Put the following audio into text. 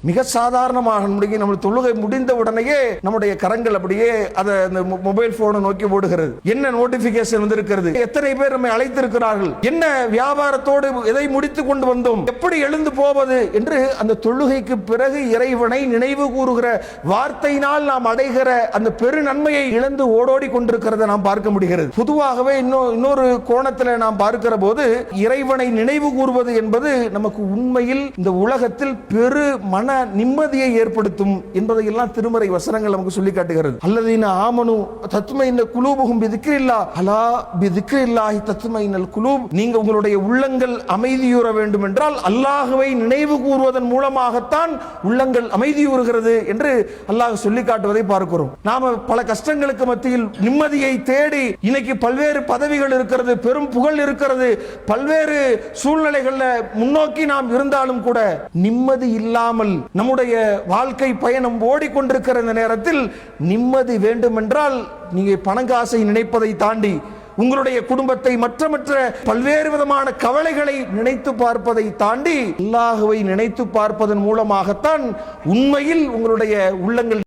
மிக சாதாரணமாக நம்ம தொழுகை முடிந்த உடனேயே நம்முடைய கரங்கள் அப்படியே அந்த மொபைல் போனை நோக்கி ஓடுகிறது. என்ன நோட்டிபிகேஷன் வந்திருக்கிறது, எத்தனை பேர் நம்மை அழைத்திருக்கிறார்கள், என்ன வியாபாரத்தோடு எதை முடித்துக் கொண்டு வந்தோம், எப்படி எழுந்து போவது என்று அந்த தொழுகைக்கு பிறகு இறைவனை நினைவு கூறுகிற வார்த்தையினால் நாம் அடைகிற அந்த பெரு நன்மையை இழந்து ஓடோடி கொண்டிருக்கிறத நாம் பார்க்க முடிகிறது. பொதுவாகவே இன்னொரு கோணத்தில் நாம் பார்க்கிற போது இறைவனை நினைவு கூறுவது என்பது நமக்கு உண்மையில் இந்த உலகத்தில் பெரு மன நிம்மதியை ஏற்படுத்தும் என்பதையெல்லாம் திருமறை வசனங்கள் நமக்கு சொல்லி காட்டுகிறது. அல்லதீன ஆமனு தத்மைன குலூபுஹும் பிதிக்ரில்லாஹ் அலா பிதிக்ரில்லாஹி தத்மைனல் குலூப். நீங்க உங்களுடைய உள்ளங்கள் அமைதியுற வேண்டும் என்றால் அல்லாஹ்வை நினைவு கூறுவதன் மூலமாகத்தான் உள்ளங்கள் அமைதியுறுகிறது என்று அல்லாஹ் சொல்லி காட்டுவதை பார்க்கிறோம். நாம பல கஷ்டங்களுக்கு மத்தியில் நிம்மதியை தேடி இன்னைக்கு பல்வேறு பதவிகள் இருக்கிறது, பெரும் புகழ் இருக்கிறது, பல்வேறு சூழ்நிலைகள்ல முன்னோக்கி நாம் இருந்தாலும் கூட நிம்மதி இல்லாமல் நம்முடைய வாழ்க்கை பயணம் ஓடிக்கொண்டிருக்கிற இந்த நேரத்தில் நிம்மதி வேண்டும் என்றால் நீங்க பணங்காசை நினைப்பதை தாண்டி உங்களுடைய குடும்பத்தை மற்ற பல்வேறு விதமான கவலைகளை நினைத்து பார்ப்பதை தாண்டி அல்லாஹ்வை நினைத்து பார்ப்பதன் மூலமாகத்தான் உண்மையில் உங்களுடைய உள்ளங்கள்